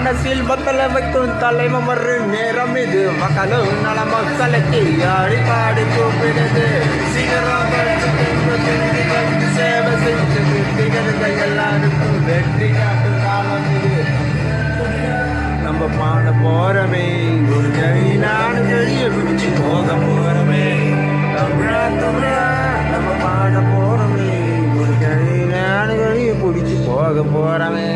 மனசில் பத்தல வைக்கும் தலைமமர் நேரம் இது மக்களும் நல மக்களுக்கு ஆடி பாடி கூப்பிடுது சீக்கிரம் சேவை செஞ்சது திகழ்ந்த எல்லாருக்கும் வெற்றி காட்டும் காலம் இது நம்ம பாட போறமே ஒரு கை நாடு கழிய பிடிச்சு போக போறமே தமிழா தமிழா நம்ம பாட போறமே ஒரு கை நாடு கழிய பிடிச்சு போக போறமே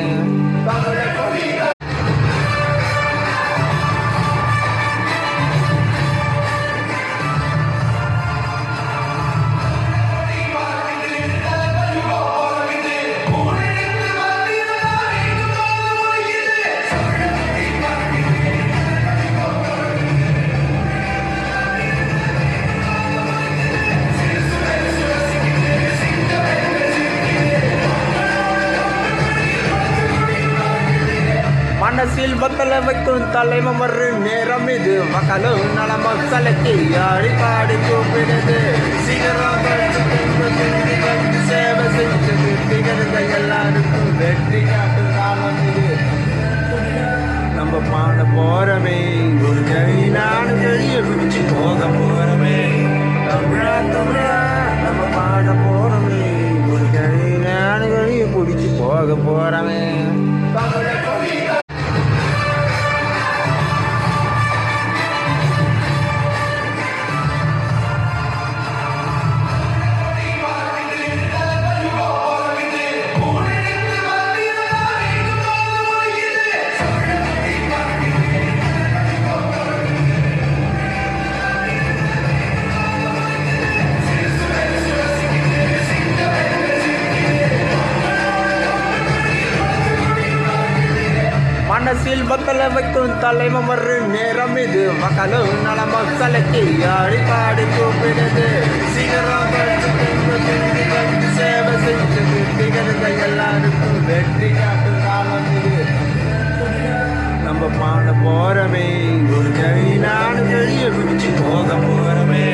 மனசில் பத்தல வைக்கும் தலைமமர் நேரம் இது மக்களும் நல மக்களுக்கு ஆடி பாடி கூப்பிடுது சீக்கிரம் சேவை செஞ்சது திகழ்ந்த எல்லாருக்கும் வெற்றி காட்டும் காலம் இது நம்ம பாட போறமே ஒரு கை நாடு கழிய பிடிச்சு போக போறமே தமிழா தமிழா நம்ம பாட போறமே ஒரு கை நாடு கழிய பிடிச்சு போக போறமே மனசில் பத்தல வைக்கும் தலைமமர் நேரம் இது மக்களும் நல மக்களுக்கு ஆடி பாடி கூப்பிடுது சீக்கிரம் சேவை செஞ்சது திகழ்ந்த எல்லாருக்கும் வெற்றி காட்டும் காலம் இது நம்ம பாட போறமே ஒரு கை நாடு கழிய பிடிச்சு போக போறமே